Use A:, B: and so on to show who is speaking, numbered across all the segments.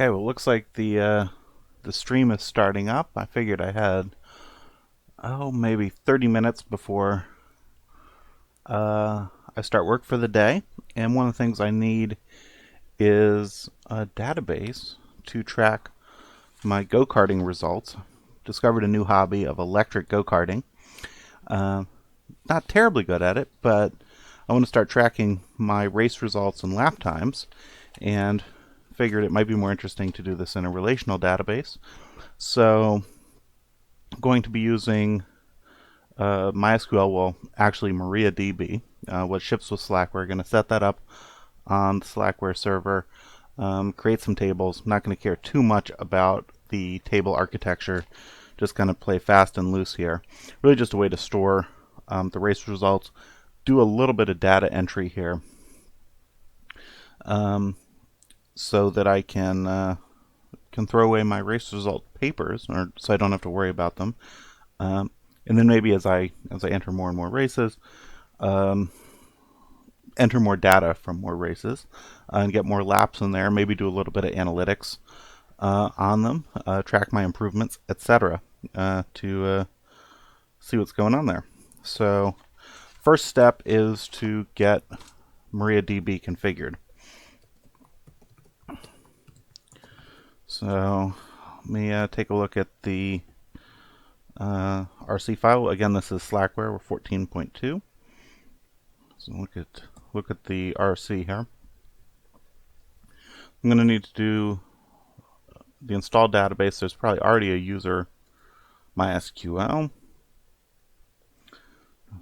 A: Okay, well, it looks like the stream is starting up. I figured I had maybe 30 minutes before I start work for the day, and one of the things I need is a database to track my go-karting results. Discovered a new hobby of electric go-karting. Uh, Not terribly good at it, but I want to start tracking my race results and lap times, and figured it might be more interesting to do this in a relational database. So I'm going to be using MySQL, well, actually MariaDB, what ships with Slackware. We're going to set that up on the Slackware server, create some tables. I'm not going to care too much about the table architecture, just kind of play fast and loose here. Really just a way to store the race results, do a little bit of data entry here, so that I can throw away my race result papers, or so I don't have to worry about them. And then maybe as I enter more and more races, enter more data from more races, and get more laps in there. Maybe do a little bit of analytics on them, track my improvements, etc. To see what's going on there. So, first step is to get MariaDB configured. So, let me take a look at the RC file. Again, this is Slackware. We're 14.2. So look at the RC here. I'm going to need to do the install database. There's probably already a user MySQL.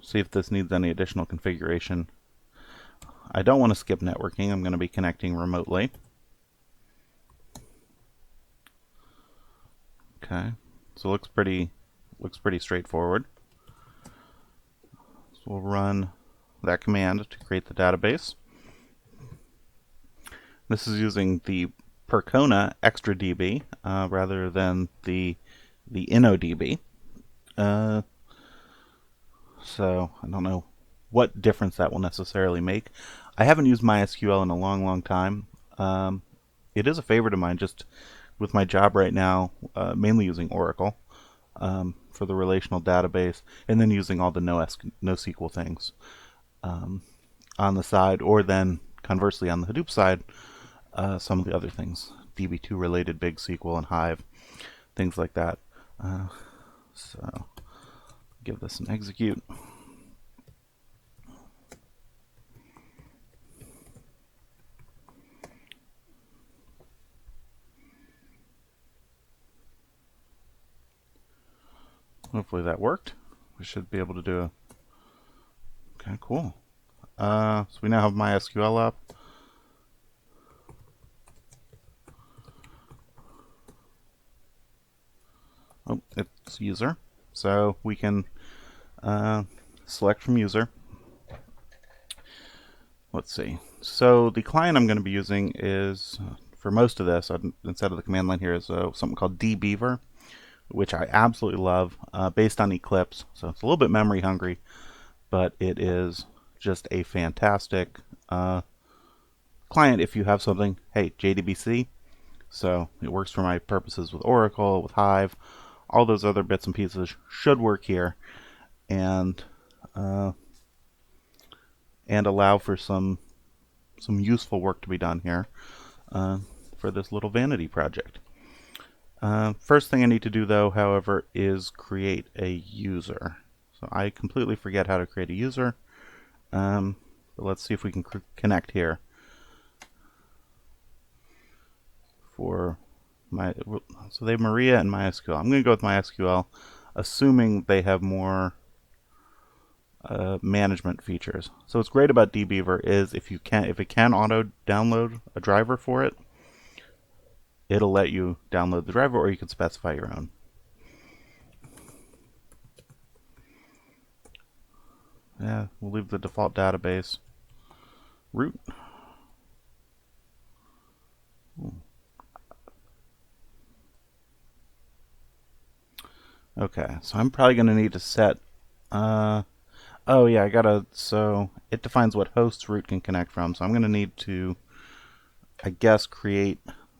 A: See if this needs any additional configuration. I don't want to skip networking. I'm going to be connecting remotely. Okay, so it looks pretty straightforward. So we'll run that command to create the database. This is using the Percona ExtraDB rather than the InnoDB. So I don't know what difference that will necessarily make. I haven't used MySQL in a long time. It is a favorite of mine, just with my job right now, mainly using Oracle for the relational database, and then using all the NoSQL things on the side, or then conversely on the Hadoop side, some of the other things, DB2 related, Big SQL and Hive, things like that. So give this an execute. Hopefully that worked. We should be able to do a... Okay, cool. So we now have MySQL up. Oh, it's user. So we can select from user. Let's see. So the client I'm going to be using is, for most of this, instead of the command line here, is something called dbeaver, which I absolutely love, based on Eclipse. So it's a little bit memory hungry, but it is just a fantastic client if you have something, hey, JDBC. So it works for my purposes with Oracle, with Hive, all those other bits and pieces should work here, and allow for some useful work to be done here for this little vanity project. First thing I need to do, though, however, is create a user. So I completely forget how to create a user. But let's see if we can connect here. So they have Maria and MySQL. I'm going to go with MySQL, assuming they have more management features. So what's great about dbeaver is if it can auto download a driver for it, it'll let you download the driver, or you can specify your own. Yeah, we'll leave the default database root. Okay, so I'm probably going to need to set oh yeah, so it defines what hosts root can connect from, so I'm going to need to, I guess, create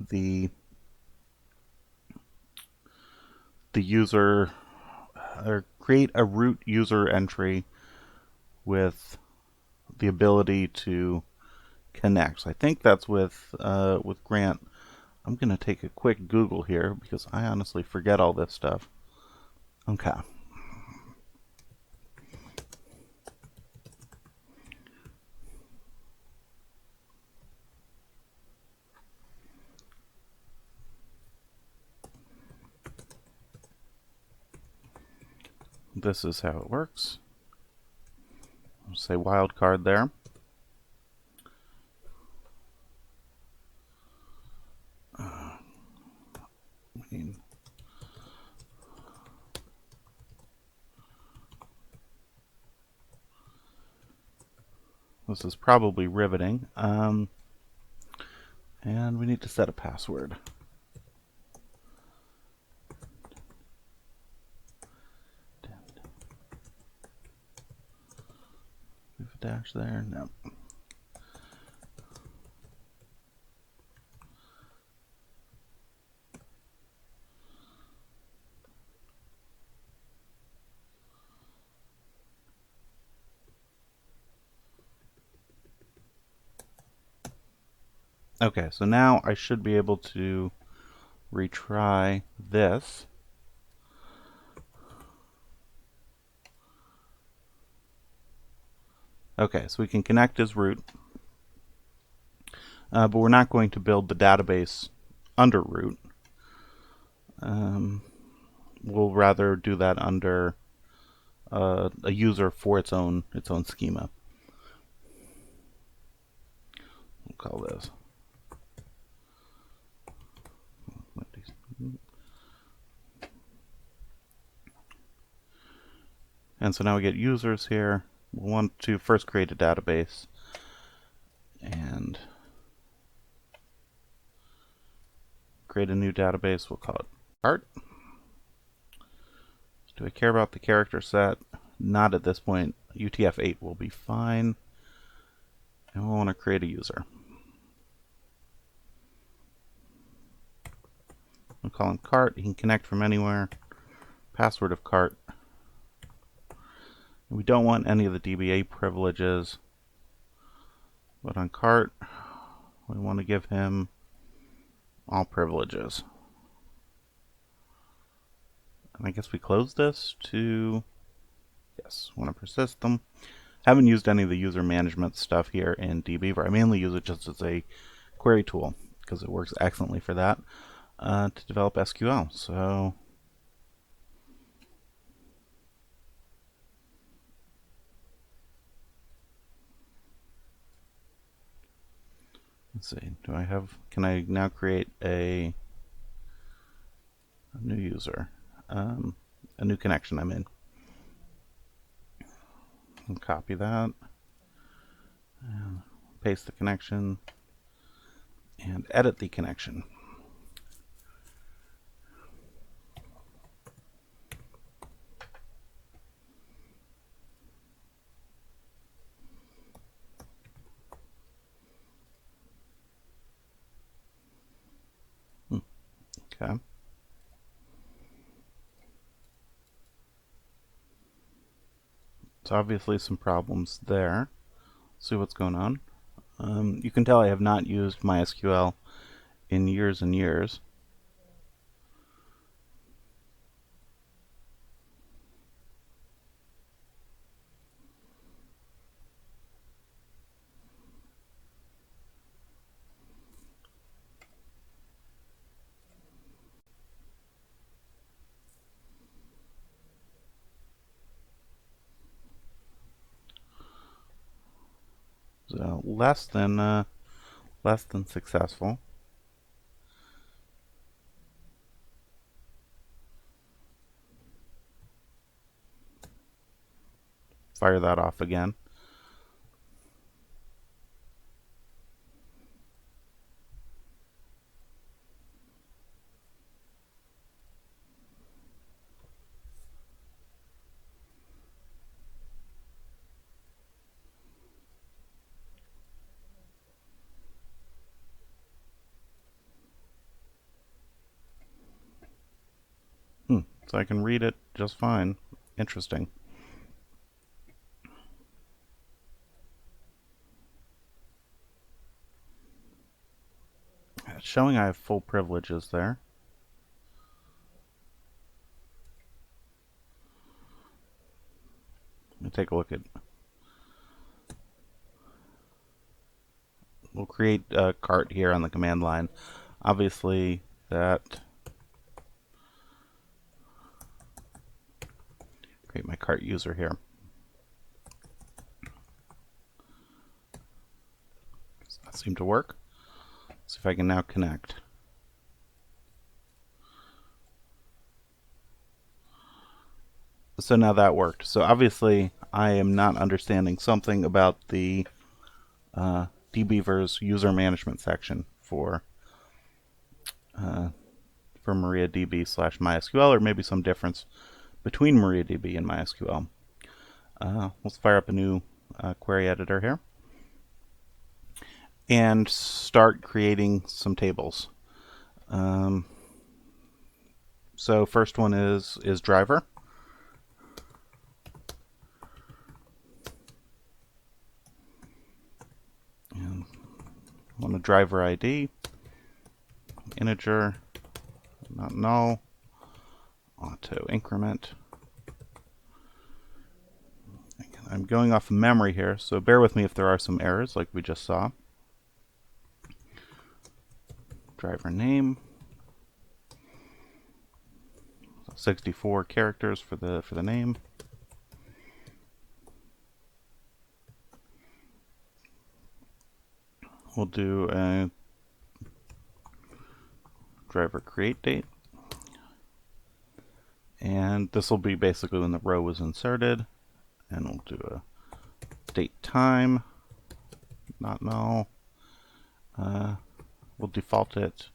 A: the the user, or create a root user entry with the ability to connect. So I think that's with Grant. I'm going to take a quick Google here because I honestly forget all this stuff. Okay. This is how it works. I'll say wildcard there. This is probably riveting. And we need to set a password. Leave a dash there. No. Okay, so now I should be able to retry this. Okay, so we can connect as root, but we're not going to build the database under root. We'll rather do that under a user for its own schema. We'll call this. And so now we get users here. We'll want to first create a database and create a new database. We'll call it art. Do I care about the character set? Not at this point. UTF-8 will be fine. And we'll want to create a user. We'll call him cart. He can connect from anywhere. Password of cart. We don't want any of the DBA privileges. But on cart, we want to give him all privileges. And I guess we close this to, yes, want to persist them. Haven't used any of the user management stuff here in dbeaver. I mainly use it just as a query tool because it works excellently for that to develop SQL. So let's see, can I now create a new user, a new connection I'm in? And copy that, and paste the connection, and edit the connection. Okay. So obviously some problems there. See what's going on. You can tell I have not used MySQL in years and years. So less than successful. Fire that off again. so I can read it just fine. Interesting. It's showing I have full privileges there. Let me take a look at. We'll create a cart here on the command line. Obviously, that. Create my cart user here. Does that seem to work? See if I can now connect. So now that worked. So obviously I am not understanding something about the dbeaver's user management section for MariaDB/MySQL, or maybe some difference between MariaDB and MySQL. Let's fire up a new query editor here and start creating some tables. So first one is driver. And I want a driver ID, integer, not null, auto increment. I'm going off memory here, so bear with me if there are some errors like we just saw. Driver name, 64 characters for the name. We'll do a driver create date, and this will be basically when the row was inserted. And we'll do a date time, not null. We'll default it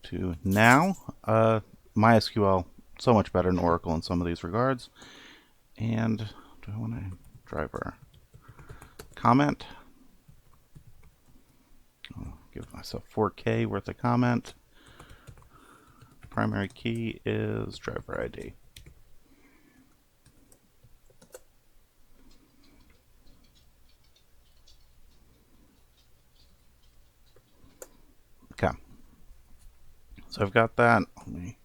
A: to now. MySQL, so much better than Oracle in some of these regards. And do I want a driver comment? I'll give myself 4K worth of comment. Primary key is driver ID. Okay, so I've got that. Let me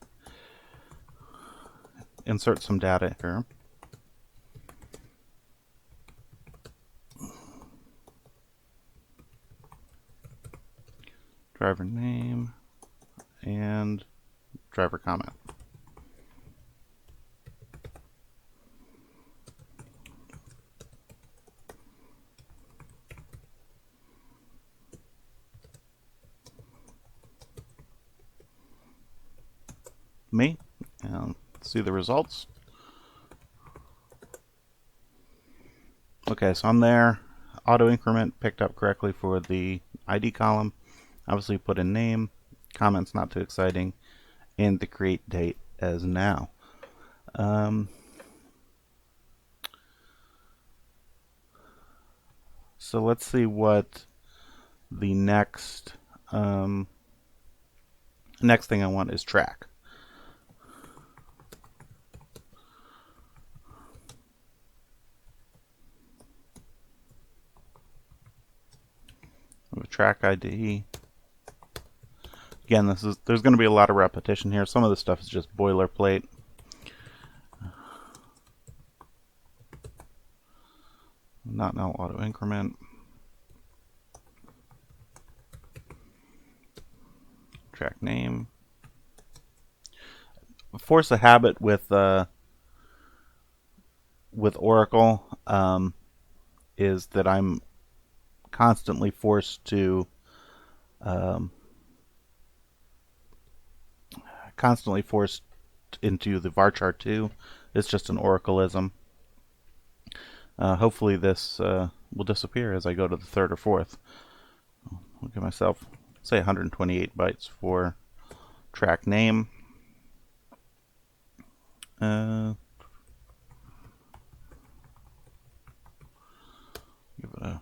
A: insert some data here. Driver name and driver comment. Me, and see the results. Okay, so I'm there. Auto increment picked up correctly for the ID column. Obviously put in name, comments not too exciting, and the create date as now. So let's see what the next next thing I want is track. With track ID. Again, there's going to be a lot of repetition here. Some of this stuff is just boilerplate. Not null auto increment. Track name. Force a habit with Oracle is that I'm constantly forced to into the varchar 2. It's just an Oracleism. Hopefully this will disappear as I go to the third or fourth. I'll give myself, say, 128 bytes for track name. Give it a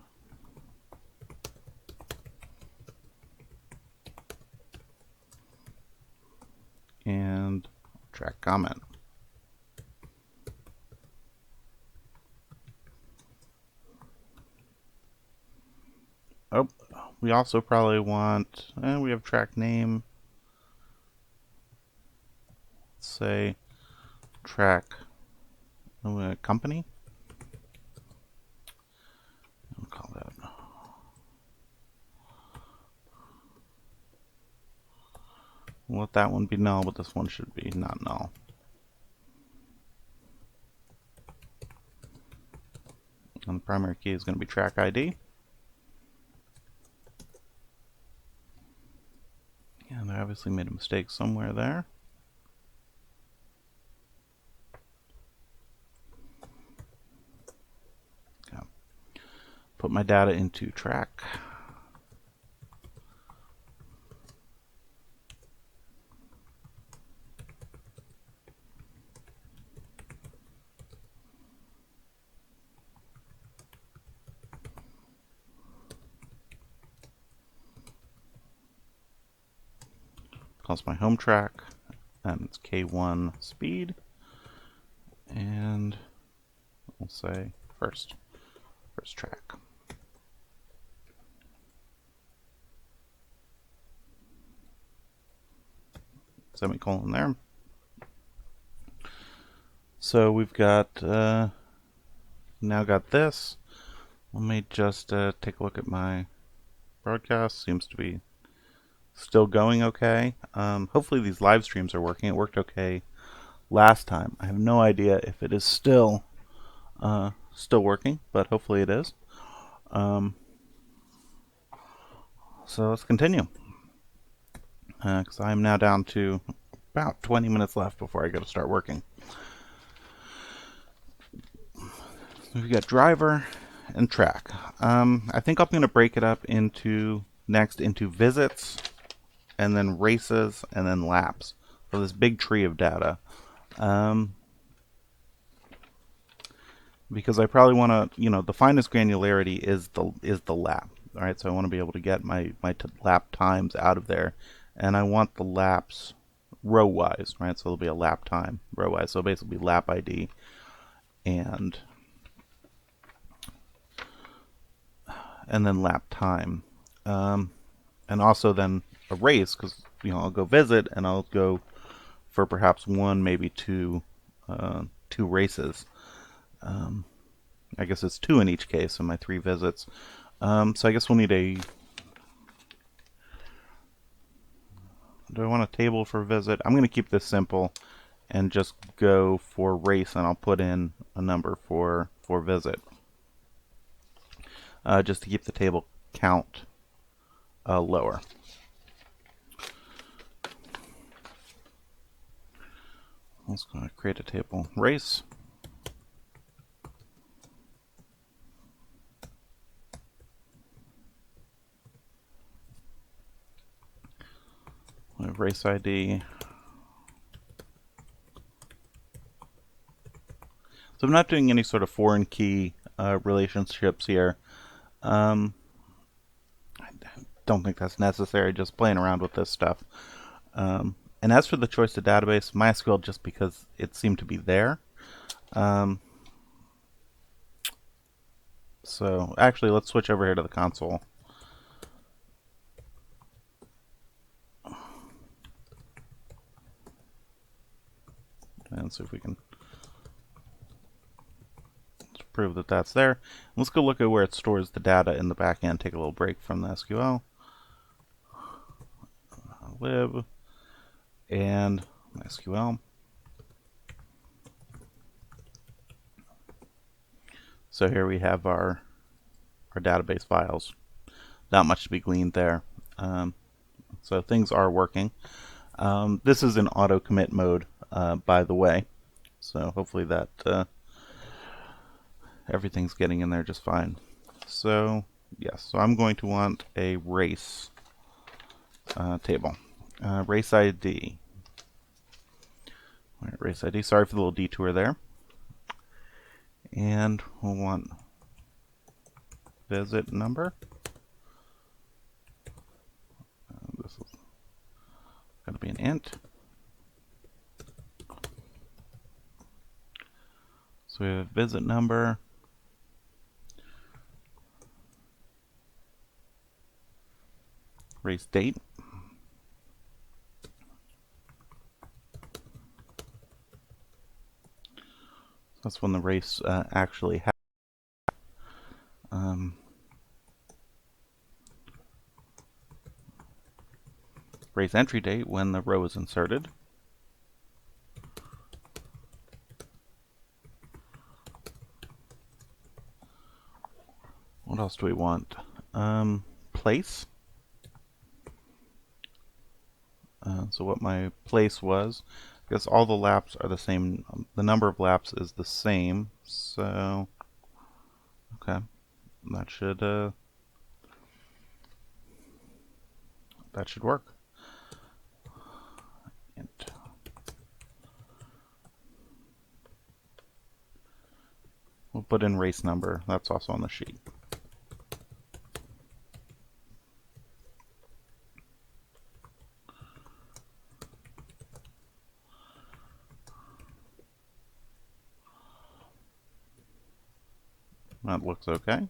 A: track comment. Oh, we also probably want, we have track name. Let's say track company. I'll call that. We'll let that one be null, but this one should be not null. And the primary key is going to be track ID. And I obviously made a mistake somewhere there. Okay. Put my data into track. Calls my home track, and it's K1 speed, and we'll say first track. Semicolon there. So we've got now got this. Let me just take a look at my broadcast. Seems to be still going okay. Hopefully these live streams are working. It worked okay last time. I have no idea if it is still working, but hopefully it is. So let's continue. Because I'm now down to about 20 minutes left before I got to start working. We've got driver and track. I think I'm going to break it up into visits, and then races, and then laps. So this big tree of data. Because I probably want to, the finest granularity is the lap. All right, so I want to be able to get my lap times out of there, and I want the laps row-wise, right? So there'll be a lap time row-wise. So basically lap ID and then lap time, and also then a race, because I'll go visit and I'll go for perhaps one, maybe two races. I guess it's 2 in each case in my 3 visits. So I guess we'll need a... Do I want a table for visit? I'm going to keep this simple and just go for race, and I'll put in a number for visit. Just to keep the table count lower. Let's go create a table race. We have race ID. So I'm not doing any sort of foreign key relationships here. I don't think that's necessary, just playing around with this stuff. And as for the choice of database, MySQL, just because it seemed to be there. So actually, let's switch over here to the console. And see if we can prove that that's there. Let's go look at where it stores the data in the back end. Take a little break from the SQL. Lib and SQL. So here we have our database files. Not much to be gleaned there. So things are working. This is in auto commit mode, by the way. So hopefully that everything's getting in there just fine. So yes, so I'm going to want a race table. Race ID. All right, race ID. Sorry for the little detour there. And we'll want visit number. This is going to be an int. So we have a visit number, race date, that's when the race actually happened. Race entry date, when the row is inserted. What else do we want? Place. So what my place was, I guess all the laps are the same. The number of laps is the same. So, okay, that should work. And we'll put in race number. That's also on the sheet. That looks okay.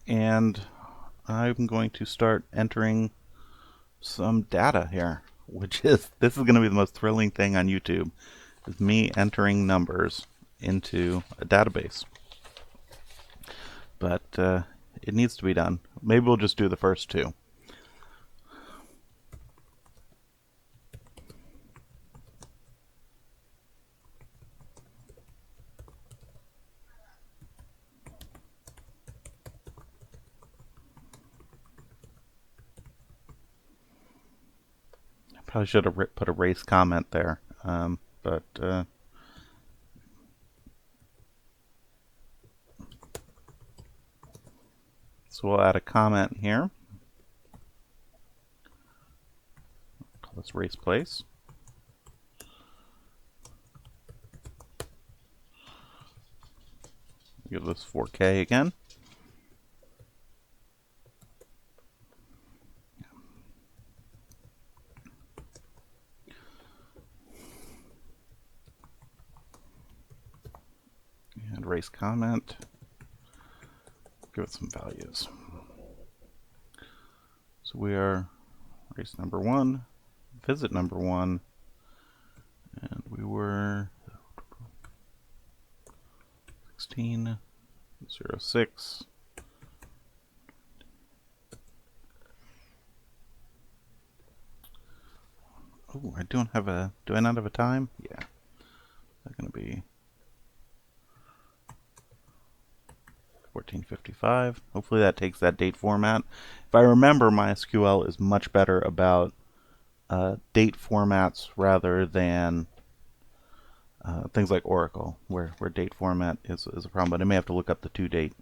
A: And I'm going to start entering some data here, this is going to be the most thrilling thing on YouTube, is me entering numbers into a database. But it needs to be done. Maybe we'll just do the first two. Probably should have put a race comment there, but so we'll add a comment here. Call this race place. Give this 4K again. And race comment. Give it some values. So we are race number 1, visit number 1, and we were 16:06. Oh, I don't have a. Do I not have a time? Yeah. That's going to be 14:55. Hopefully that takes that date format. If I remember, MySQL is much better about date formats rather than things like Oracle, where date format is a problem. But I may have to look up the to-date.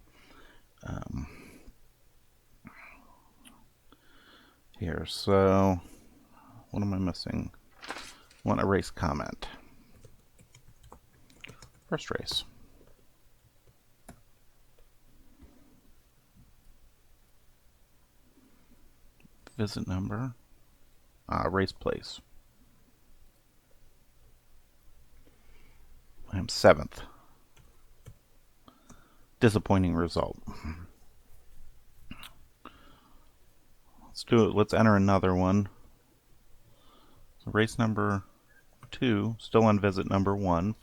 A: Here, so what am I missing? I want a race comment. First race. Visit number. Race place. I am 7th. Disappointing result. Let's do it. Let's enter another one. So race number 2, still on visit number 1.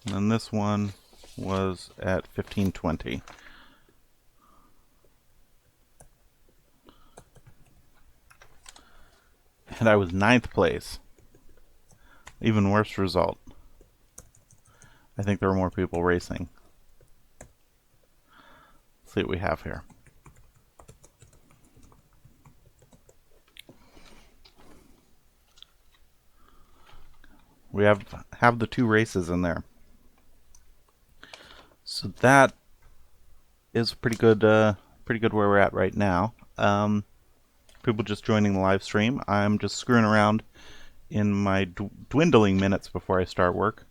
A: And then this one was at 15:20. And I was 9th place. Even worse result. I think there were more people racing. Let's see what we have here. We have the 2 races in there. So that is pretty good where we're at right now. People just joining the live stream. I'm just screwing around in my dwindling minutes before I start work,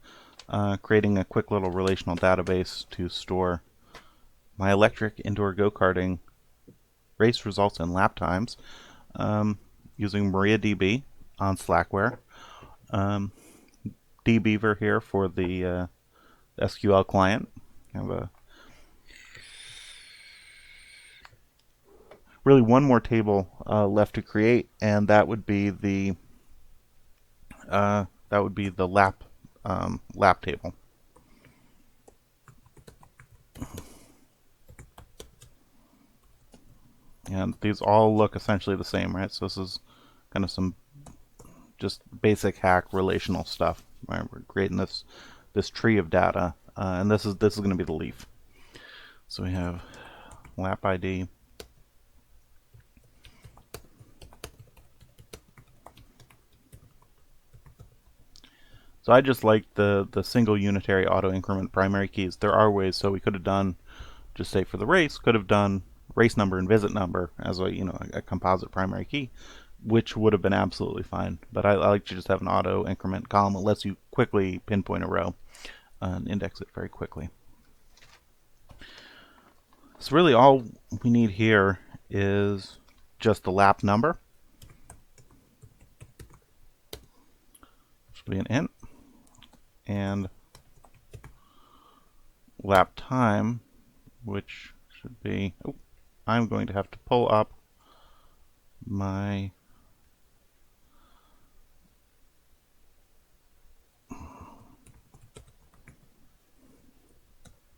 A: creating a quick little relational database to store my electric indoor go-karting race results and lap times using MariaDB on Slackware. dbeaver here for the SQL client. I have really one more table left to create, and that would be the lap table. And these all look essentially the same, right? So this is kind of some just basic hack relational stuff. Right? We're creating this tree of data, and this is going to be the leaf. So we have lap ID. So I just like the single unitary auto increment primary keys. There are ways, so we could have done, just say for the race, could have done race number and visit number as a composite primary key, which would have been absolutely fine. But I like to just have an auto increment column that lets you quickly pinpoint a row and index it very quickly. So really all we need here is just the lap number. Should be an int. And lap time, which should be, I'm going to have to pull up my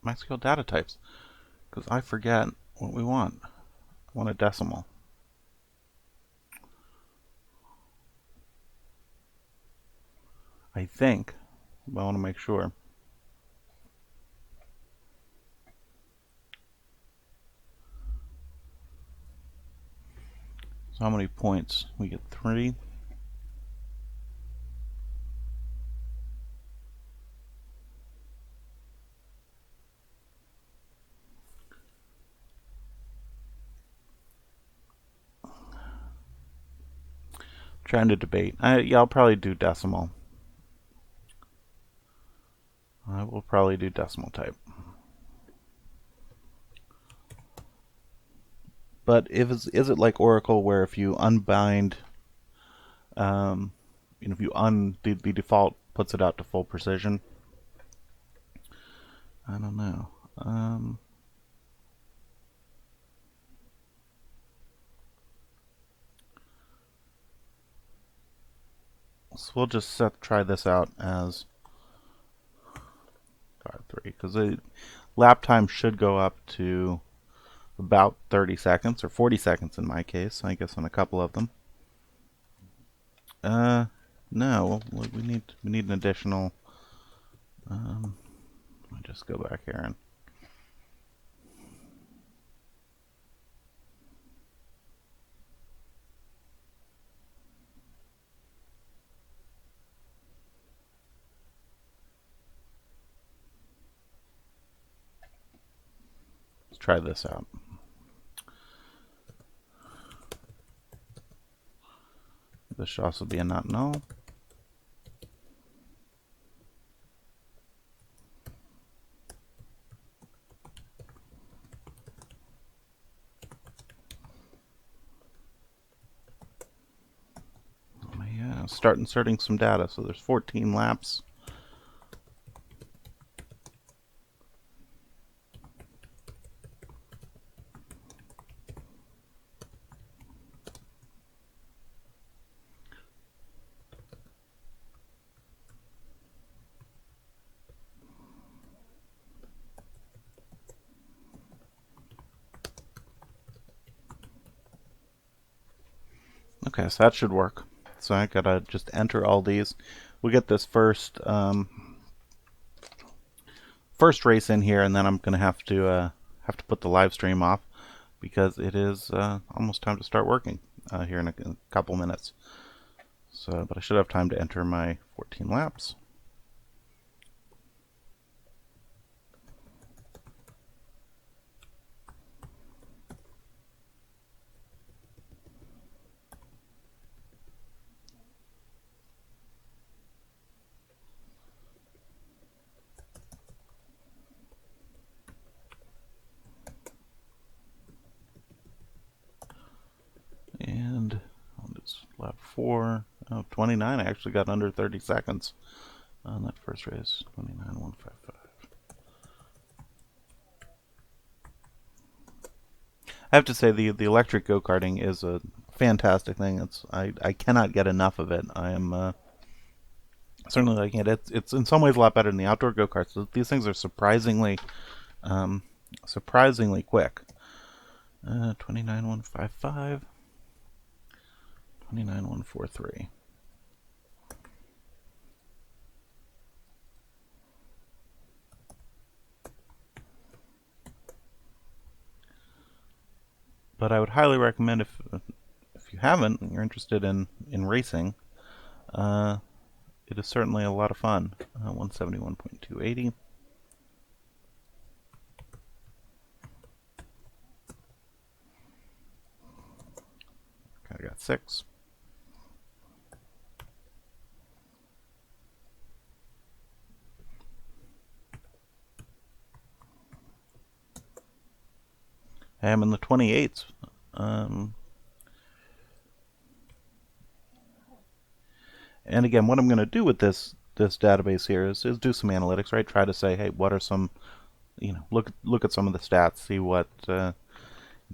A: MySQL data types, because I forget what we want. I want a decimal. I think, but I want to make sure. So how many points? We get 3. Trying to debate. Yeah, I'll probably do decimal. I will probably do decimal type. But is it like Oracle, where if you unbind, if you the default puts it out to full precision? I don't know. So we'll just try this out as 5.3, because the lap time should go up to about 30 seconds, or 40 seconds in my case, I guess on a couple of them. No, we need an additional. Let me just go back here and let's try this out. This should also be a not null. Yeah, start inserting some data. So there's 14 laps. Okay, so that should work. So I gotta just enter all these. We'll get this first race in here, and then I'm gonna have to put the live stream off, because it is almost time to start working here in a couple minutes. So, but I should have time to enter my 14 laps. And on this lap 4, 29, I actually got under 30 seconds on that first race, 29,155. I have to say the electric go-karting is a fantastic thing. I cannot get enough of it. I am certainly liking it. It's in some ways a lot better than the outdoor go-karts. These things are um, surprisingly quick. 29,155, 29,143. But I would highly recommend if you haven't, and you're interested in racing, it is certainly a lot of fun. 171.280. I got 6. I am in the 28s. And again, what I'm going to do with this database here is do some analytics, right? Try to say, hey, what are some, look at some of the stats, see what,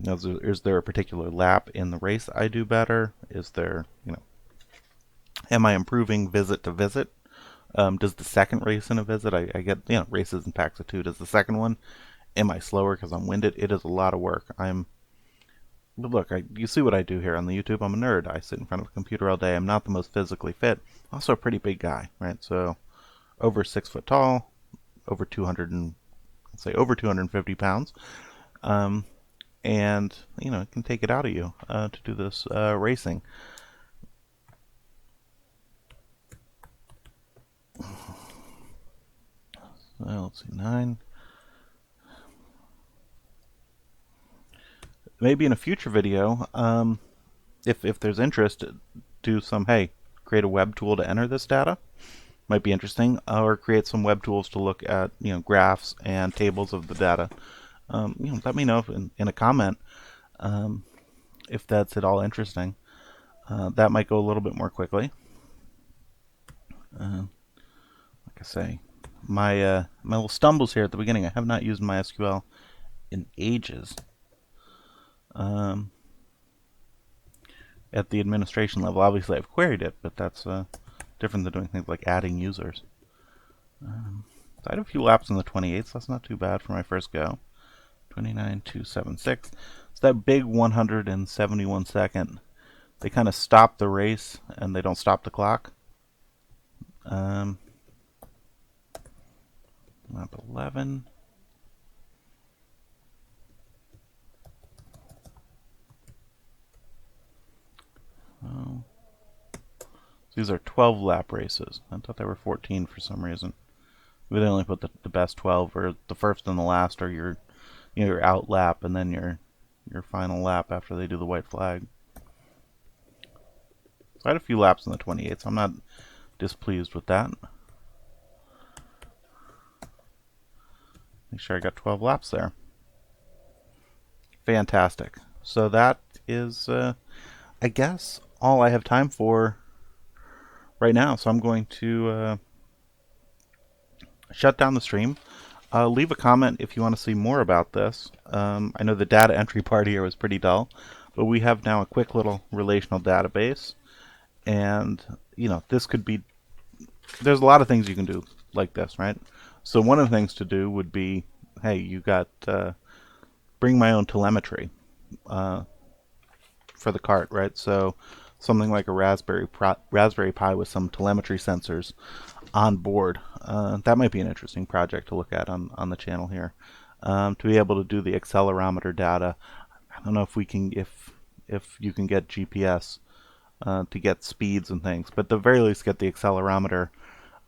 A: is there a particular lap in the race I do better? Is there, am I improving visit to visit? Does the second race in a visit, I get, races in packs of 2. Does the second one, am I slower because I'm winded? It is a lot of work. But look, you see what I do here on the YouTube. I'm a nerd. I sit in front of a computer all day. I'm not the most physically fit. Also a pretty big guy, right? So over 6 foot tall, over 200 and let's say over 250 pounds, and it can take it out of you to do this racing. So let's see, 9. Maybe in a future video, if there's interest, do some, hey, create a web tool to enter this data. Might be interesting, or create some web tools to look at graphs and tables of the data. Let me know in a comment if that's at all interesting. That might go a little bit more quickly. Like I say, my little stumbles here at the beginning. I have not used MySQL in ages. At the administration level, obviously I've queried it, but that's different than doing things like adding users. So I had a few laps in the 28s. That's not too bad for my first go. 29,276. It's that big 171 second. They kind of stop the race and they don't stop the clock. Lap 11. Oh. These are 12 lap races. I thought they were 14 for some reason. They only put the best 12, or the first and the last, or your out lap, and then your final lap after they do the white flag. So I had a few laps in the 28, so I'm not displeased with that. Make sure I got 12 laps there. Fantastic. So that is, I guess, all I have time for right now. So I'm going to shut down the stream. Leave a comment if you want to see more about this. I know the data entry part here was pretty dull, but we have now a quick little relational database. And, this could be, there's a lot of things you can do like this, right? So one of the things to do would be, hey, you got, bring my own telemetry for the cart, right? So something like a Raspberry Pi with some telemetry sensors on board. That might be an interesting project to look at on the channel here. To be able to do the accelerometer data. I don't know if we can, if you can get GPS to get speeds and things, but at the very least get the accelerometer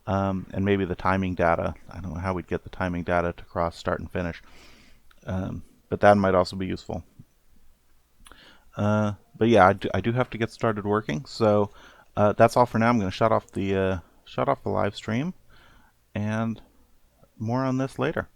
A: and maybe the timing data. I don't know how we'd get the timing data to cross start and finish, but that might also be useful. But yeah, I do have to get started working, so that's all for now. I'm going to shut off the live stream, and more on this later.